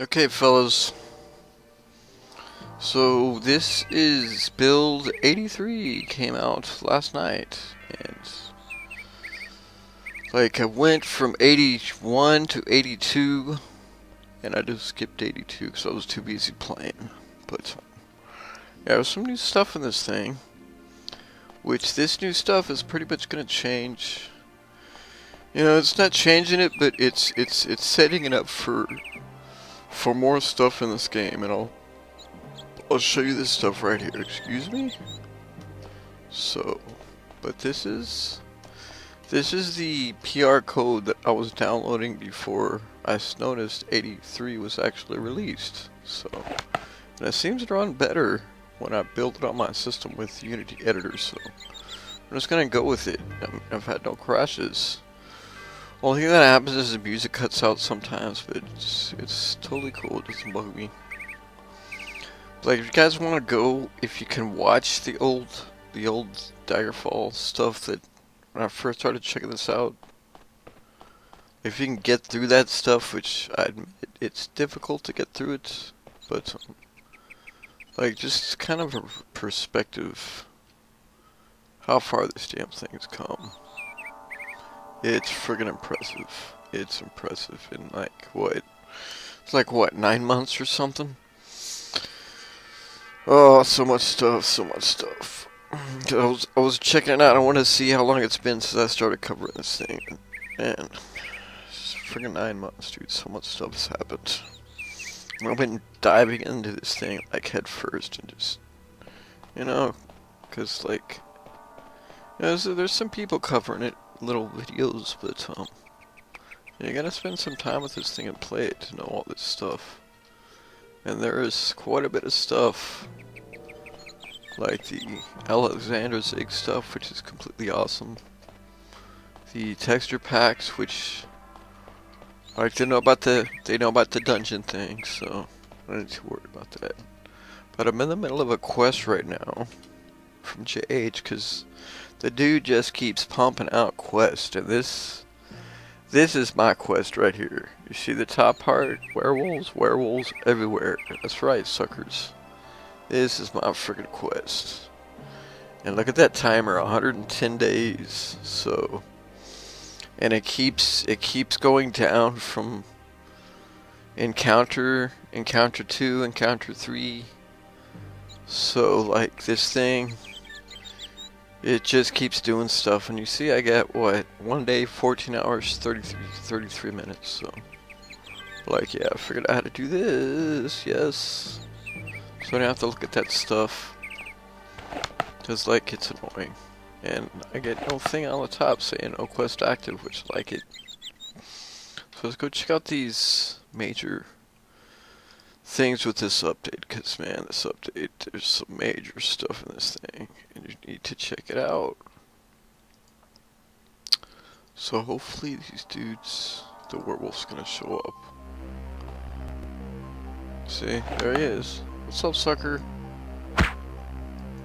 Okay, fellas. So this is build 83, came out last night, and I went from 81 to 82, and I just skipped 82 because I was too busy playing. But yeah, there's some new stuff in this thing, which this new stuff is pretty much gonna change. You know, it's not changing it, but it's setting it up for more stuff in this game, and I'll show you this stuff right here. Excuse me. So, but this is the PR code that I was downloading before I noticed 83 was actually released. So, and it seems to run better when I build it on my system with Unity Editor. So, I'm just gonna go with it. I've had no crashes. Only thing that happens is the music cuts out sometimes, but it's totally cool. It doesn't bug me. Like, if you guys want to go, if you can watch the old Daggerfall stuff that when I first started checking this out, if you can get through that stuff, which I admit it's difficult to get through it, but like just kind of a perspective how far this damn thing's come. It's friggin' impressive. It's impressive in like what? It's like what, 9 months or something? Oh, so much stuff, so much stuff. I was checking it out. I wanted to see how long it's been since I started covering this thing. Man, it's freaking 9 months, dude. So much stuff has happened. I've been diving into this thing like head first and just, you know, cause like, you know, there's some people covering it, little videos, but you gotta spend some time with this thing and play it to know all this stuff. And there is quite a bit of stuff, like the Alexander Zig stuff, which is completely awesome. The texture packs, which like they know about the dungeon thing, so I don't need to worry about that. But I'm in the middle of a quest right now from JH, because the dude just keeps pumping out quests, and this is my quest right here. You see the top part? Werewolves everywhere. That's right, suckers. This is my friggin' quest. And look at that timer, 110 days. So, and it keeps going down from encounter 2, encounter 3. So like this thing, it just keeps doing stuff, and you see I got, what, 1 day, 14 hours, 33 minutes, so, like, yeah, I figured out how to do this, yes, so I don't have to look at that stuff, because, like, it's annoying, and I get no thing on the top saying no quest active, which I like it. So let's go check out these major things with this update, because man, this update, there's some major stuff in this thing, and you need to check it out. So hopefully these dudes, the werewolf's gonna show up. See, there he is. What's up, sucker?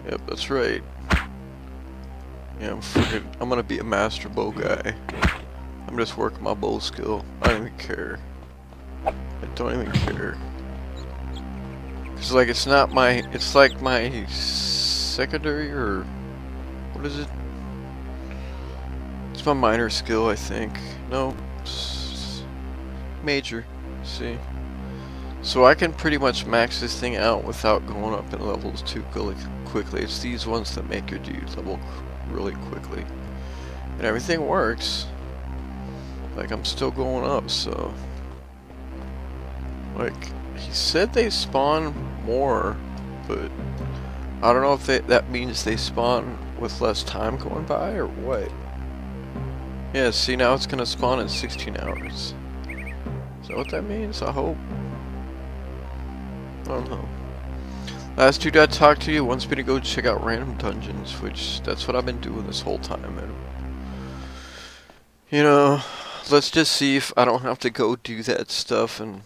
Yep, that's right. Yeah, I'm gonna be a master bow guy. I'm just working my bow skill. I don't even care. I don't even care. Cause like it's not my, it's like my secondary, or what is it? It's my minor skill, I think. No, it's major. See, so I can pretty much max this thing out without going up in levels too quickly. It's these ones that make your dude level really quickly, and everything works. Like I'm still going up, so like. He said they spawn more, but I don't know if that means they spawn with less time going by or what. Yeah, see, now it's gonna spawn in 16 hours. Is that what that means? I hope. I don't know. Last dude I talked to you wants me to go check out random dungeons, which that's what I've been doing this whole time, and you know, let's just see if I don't have to go do that stuff and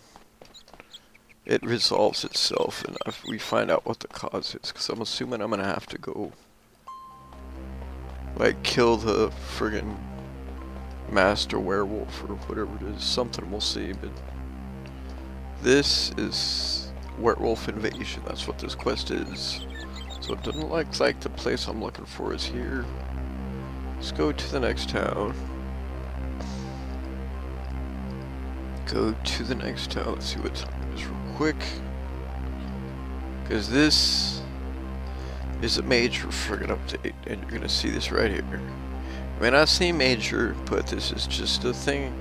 it resolves itself, and if we find out what the cause is, because I'm assuming I'm gonna have to go, like, kill the friggin' master werewolf or whatever it is. Something, we'll see, but This is werewolf invasion. That's what this quest is. So it doesn't look like the place I'm looking for is here. Let's go to the next town. Go to the next town. Let's see what time it is real quick. Because this is a major friggin' update. And you're going to see this right here. It may not seem major, but this is just a thing.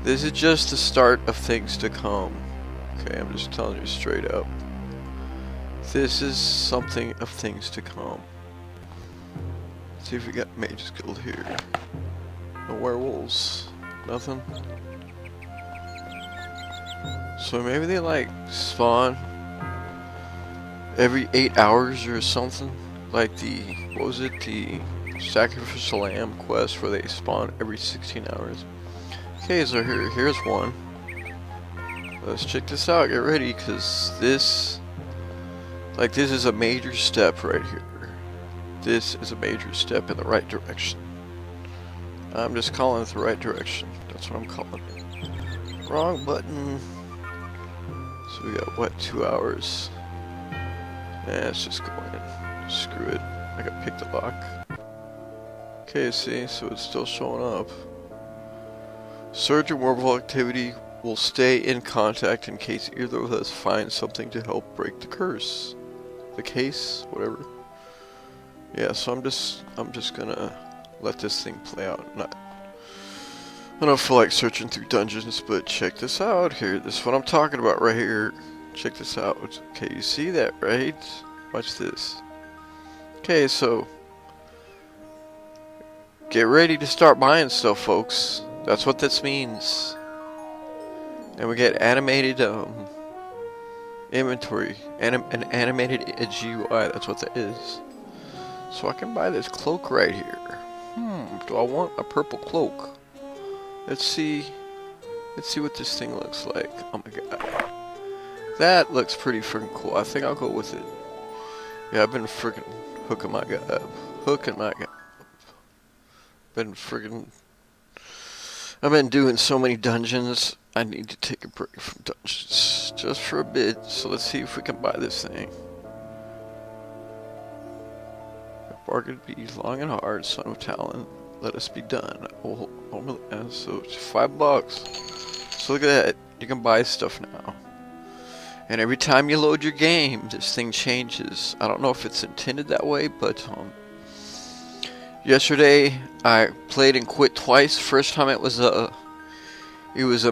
This is just the start of things to come. Okay, I'm just telling you straight up. This is something of things to come. Let's see if we got mages guild here. No werewolves. Nothing. So maybe they like spawn every 8 hours or something. Like the, what was it? The sacrificial lamb quest where they spawn every 16 hours. Okay, so here's one. Let's check this out. Get ready, because this is a major step right here. This is a major step in the right direction. I'm just calling it the right direction. That's what I'm calling it. Wrong button. So we got, what, 2 hours? Let's just go in. Screw it. I got picked the lock. Okay, see, so it's still showing up. Surge and werewolf activity will stay in contact in case either of us finds something to help break the curse. The case, whatever. Yeah, so I'm just gonna let this thing play out. I don't feel like searching through dungeons, but check this out here. This is what I'm talking about right here. Check this out. Okay, you see that, right? Watch this. Okay, so get ready to start buying stuff, folks. That's what this means. And we get animated inventory, an animated GUI. That's what that is. So I can buy this cloak right here. Do I want a purple cloak? Let's see what this thing looks like. Oh my god. That looks pretty freaking cool. I think I'll go with it. Yeah, I've been freaking hooking my guy up. I've been doing so many dungeons. I need to take a break from dungeons just for a bit. So let's see if we can buy this thing. Bargain be long and hard, son of talent. Let us be done. Oh, so it's $5. So look at that. You can buy stuff now. And every time you load your game, this thing changes. I don't know if it's intended that way, but yesterday I played and quit twice. First time it was a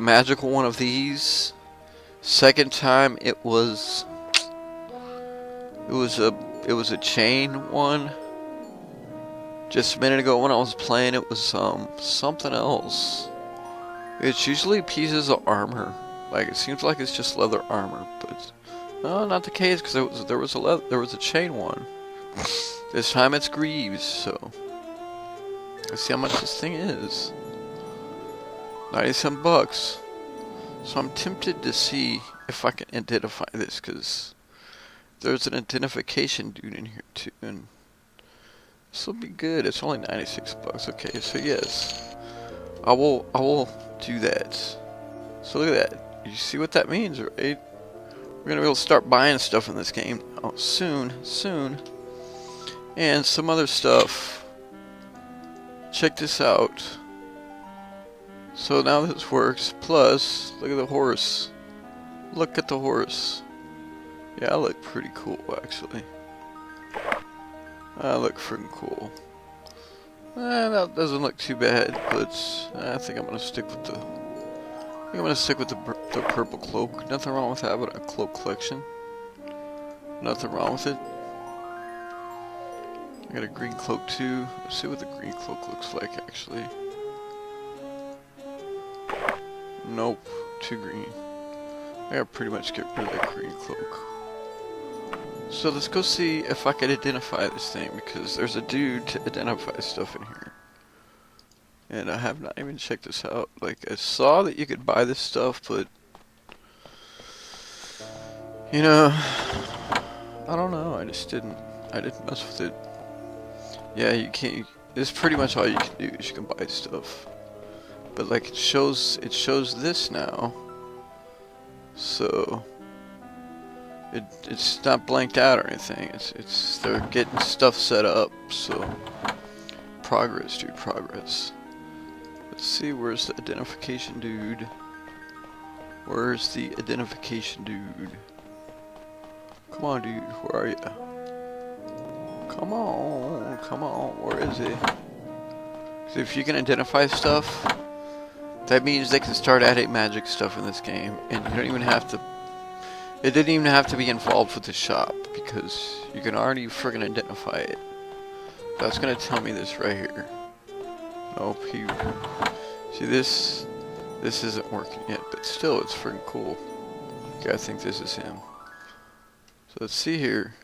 magical one of these. Second time it was a chain one. Just a minute ago when I was playing, it was something else. It's usually pieces of armor. Like, it seems like it's just leather armor, but no, not the case, because there was a chain one. This time it's greaves. So let's see how much this thing is. 97 bucks. So I'm tempted to see if I can identify this, because there's an identification dude in here too, and this will be good. It's only 96 bucks. Okay, so yes, I will do that. So look at that. You see what that means, right? We're gonna be able to start buying stuff in this game now, soon, and some other stuff. Check this out. So now this works. Plus, look at the horse. Look at the horse. Yeah, I look pretty cool, actually. I look freaking cool. That doesn't look too bad, but I think I'm gonna stick with the. I'm gonna stick with the purple cloak. Nothing wrong with having a cloak collection. Nothing wrong with it. I got a green cloak too. Let's see what the green cloak looks like actually. Nope, too green. I gotta pretty much get rid of that green cloak. So let's go see if I can identify this thing, because there's a dude to identify stuff in here. And I have not even checked this out. Like, I saw that you could buy this stuff, but you know, I don't know. I didn't mess with it. Yeah, you can't. This is pretty much all you can do. Is you can buy stuff, but like it shows this now. So it's not blanked out or anything. It's they're getting stuff set up. So progress, dude, progress. Let's see, where's the identification dude? Where's the identification dude? Come on, dude, where are you? Come on, where is he? So if you can identify stuff, that means they can start adding magic stuff in this game, and you don't even have to. It didn't even have to be involved with the shop because you can already friggin' identify it. That's gonna tell me this right here. Nope, see this isn't working yet, but still it's friggin' cool. Okay, I think this is him. So let's see here.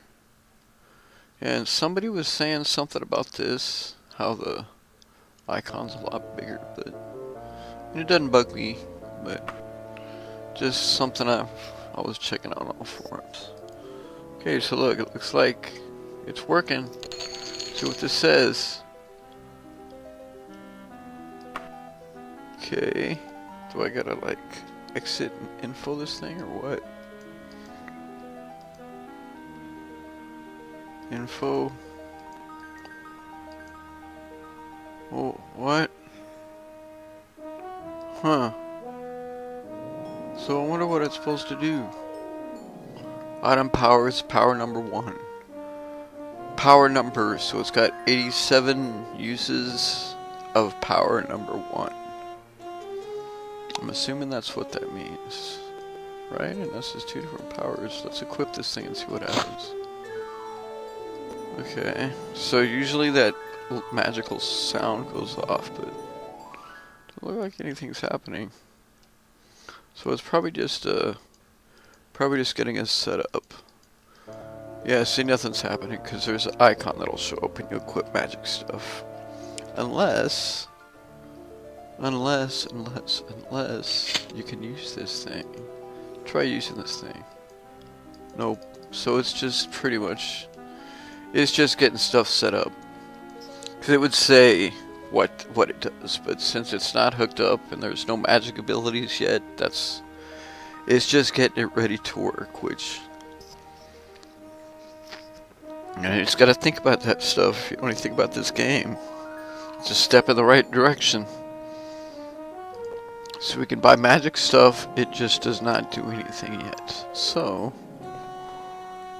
And somebody was saying something about this, how the icon's a lot bigger, but it doesn't bug me, but just something I was checking out on forums. Okay, so look, it looks like it's working. See what this says. Okay, do I gotta like exit and info this thing or what? Info. Oh, what? Huh. So I wonder what it's supposed to do. Item power is power number 1. Power number, so it's got 87 uses of power number 1. I'm assuming that's what that means. Right? And this is 2 different powers. Let's equip this thing and see what happens. Okay, so usually that magical sound goes off, but it doesn't look like anything's happening. So it's probably just getting us set up. Yeah, see, nothing's happening because there's an icon that'll show up when you equip magic stuff. Unless you can use this thing. Try using this thing. Nope. So it's just pretty much. It's just getting stuff set up. Because it would say what it does, but since it's not hooked up and there's no magic abilities yet, it's just getting it ready to work, which you just gotta think about that stuff. If you only think about this game, it's a step in the right direction. So we can buy magic stuff, it just does not do anything yet. So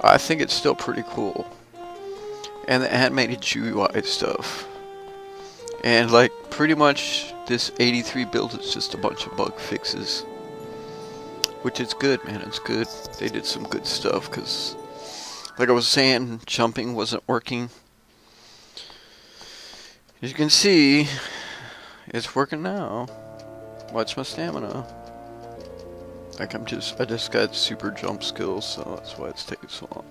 I think it's still pretty cool. And the animated GUI stuff. And like pretty much this 83 build is just a bunch of bug fixes. Which is good, man, it's good. They did some good stuff because like I was saying, jumping wasn't working. As you can see, it's working now. Watch my stamina. Like I just got super jump skills, so that's why it's taking so long.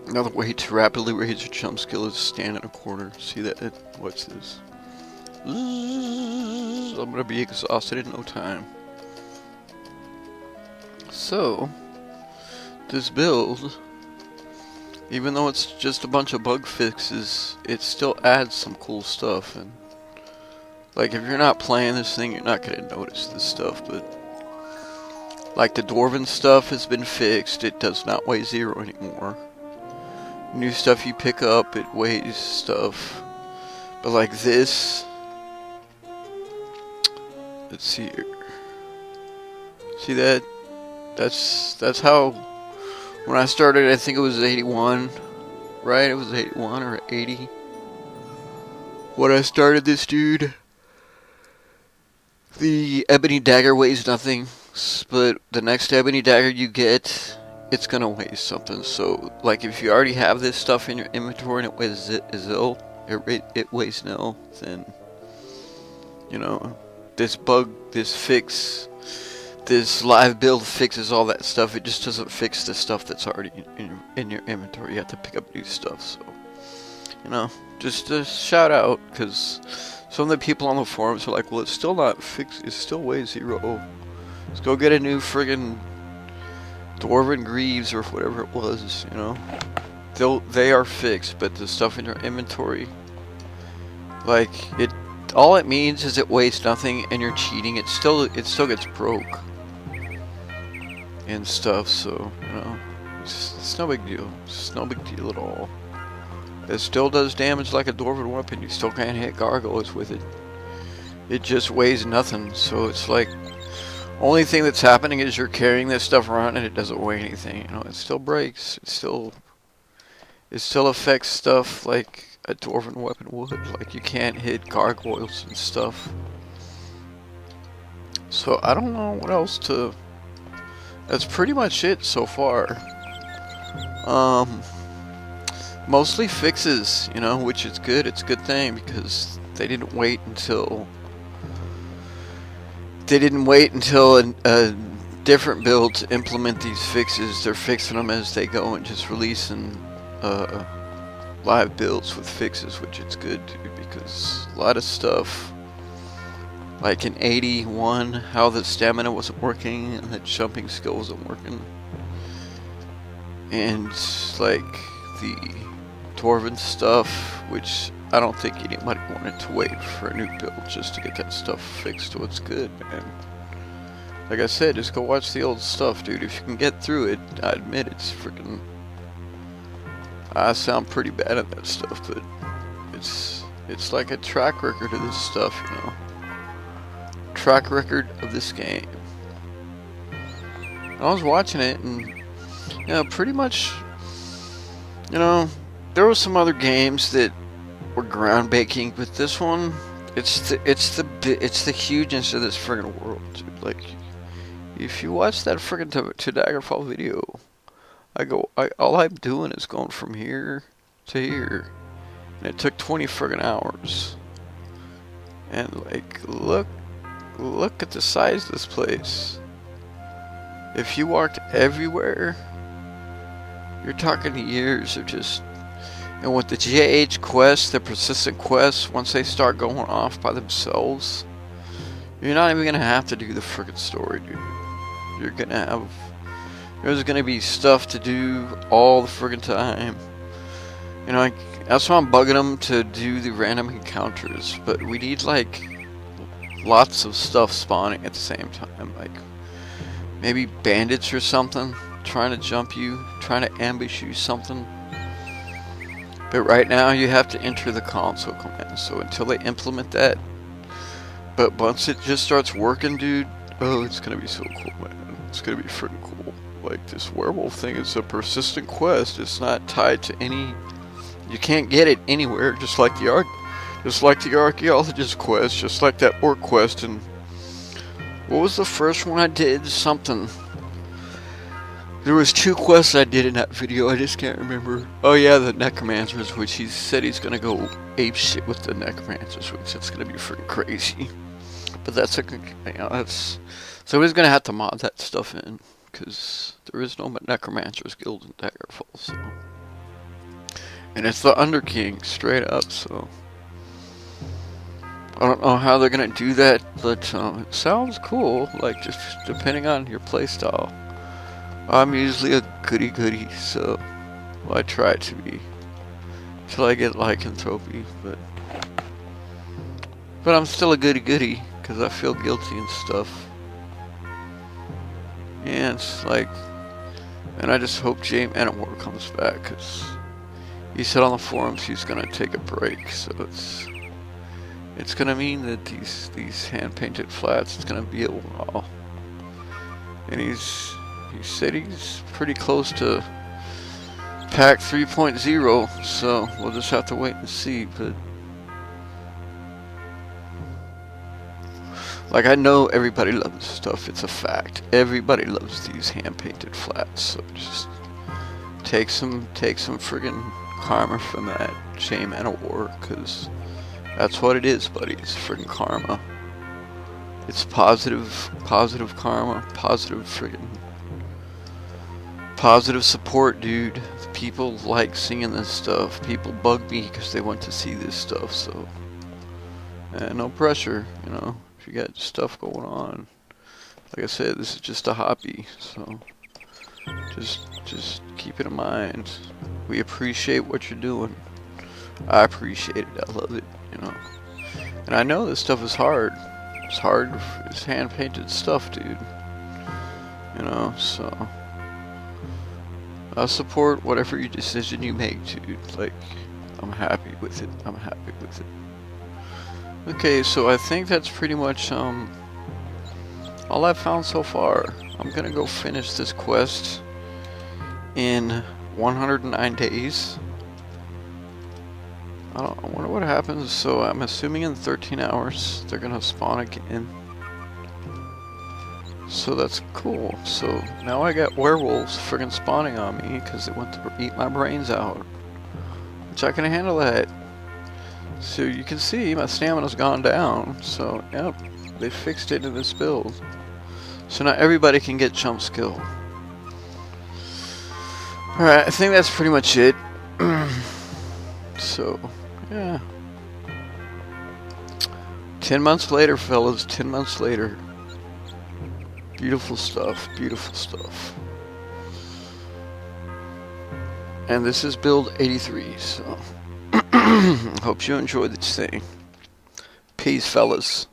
Another way to rapidly raise your jump skill is stand in a corner. See that? What's this? I'm gonna be exhausted in no time. So, this build, even though it's just a bunch of bug fixes, it still adds some cool stuff. And like, if you're not playing this thing, you're not gonna notice this stuff. But like the dwarven stuff has been fixed. It does not weigh 0 anymore. New stuff you pick up, it weighs stuff. But like this, let's see here. See that? That's how, when I started, I think it was 81, right? It was 81 or 80. When I started this dude, the ebony dagger weighs nothing, but the next ebony dagger you get, it's gonna weigh something. So like if you already have this stuff in your inventory and it weighs it weighs nil, then you know this bug, this fix, this live build fixes all that stuff. It just doesn't fix the stuff that's already in your inventory. You have to pick up new stuff. So you know, just a shout out, because some of the people on the forums are like, well, it's still not fixed, it still weighs 0. Let's go get a new friggin' Dwarven Greaves or whatever it was, you know. They are fixed, but the stuff in your inventory, like, all it means is it weighs nothing and you're cheating. It still gets broke and stuff, so you know, it's no big deal. It's no big deal at all. It still does damage like a dwarven weapon. You still can't hit gargoyles with it. It just weighs nothing, so it's like only thing that's happening is you're carrying this stuff around and it doesn't weigh anything. You know, it still breaks. It still affects stuff like a dwarven weapon would. Like you can't hit gargoyles and stuff. So I don't know what else to. That's pretty much it so far. Mostly fixes, you know, which is good. It's a good thing because they didn't wait until a different build to implement these fixes. They're fixing them as they go and just releasing live builds with fixes, which is good, dude, because a lot of stuff, like in 81, how the stamina wasn't working and the jumping skill wasn't working, and like the dwarven stuff, which I don't think anybody wanted to wait for a new build just to get that stuff fixed to what's good, man. Like I said, just go watch the old stuff, dude. If you can get through it, I admit it's freaking. I sound pretty bad at that stuff, but it's like a track record of this stuff, you know. Track record of this game. I was watching it, and you know, pretty much, you know, there were some other games that were groundbreaking, but this one, it's the hugeness of this friggin' world, dude. Like, if you watch that friggin' to Daggerfall video, all I'm doing is going from here to here, and it took 20 friggin' hours. And like, look at the size of this place. If you walked everywhere, you're talking years of just. And with the JH quests, the persistent quests, once they start going off by themselves, you're not even gonna have to do the friggin' story, dude. There's gonna be stuff to do all the friggin' time. You know, like, that's why I'm bugging them to do the random encounters, but we need like lots of stuff spawning at the same time, like maybe bandits or something trying to jump you, trying to ambush you, something. But right now you have to enter the console command, so until they implement that. But once it just starts working, dude, oh, it's gonna be so cool, man. It's gonna be freaking cool. Like, this werewolf thing is a persistent quest. It's not tied to any. You can't get it anywhere. Just like the archaeologist quest, just like that orc quest. And what was the first one I did? Something. There was 2 quests I did in that video. I just can't remember. Oh yeah, the necromancers, which he said he's gonna go ape shit with the necromancers, which it's gonna be freaking crazy. But that's a, you know, that's. So he's gonna have to mod that stuff in, because there is no Necromancers Guild in Daggerfall, so. And it's the Underking, straight up, so. I don't know how they're gonna do that, but it sounds cool, like, just depending on your playstyle. I'm usually a goody-goody, so. Well, I try to be. Till I get lycanthropy, but I'm still a goody-goody, because I feel guilty and stuff. And it's like, and I just hope James Anwar comes back, because he said on the forums he's gonna take a break, so it's gonna mean that these hand-painted flats, it's gonna be a while. And he said he's pretty close to pack 3.0, so we'll just have to wait and see. But like, I know everybody loves this stuff, it's a fact. Everybody loves these hand-painted flats, so just take some friggin' karma from that shame and a war, because that's what it is, buddy. It's friggin' karma. It's positive karma, positive support, dude. People like seeing this stuff. People bug me because they want to see this stuff, so. No pressure, you know. If you got stuff going on, like I said, this is just a hobby, so just keep it in mind. We appreciate what you're doing. I appreciate it. I love it, you know. And I know this stuff is hard. It's hard. It's hand-painted stuff, dude. You know, so I support whatever decision you make, dude. Like, I'm happy with it. I'm happy with it. Okay, so I think that's pretty much all I've found so far. I'm gonna go finish this quest in 109 days. I wonder what happens. So I'm assuming in 13 hours they're gonna spawn again. So that's cool. So now I got werewolves friggin' spawning on me because they want to eat my brains out. Which I can handle that. So you can see my stamina's gone down. So yep, they fixed it in this build. So now everybody can get jump skill. Alright, I think that's pretty much it. So, yeah. 10 months later, fellas. 10 months later. Beautiful stuff. Beautiful stuff. And this is build 83, so. Hope you enjoyed this thing. Peace, fellas.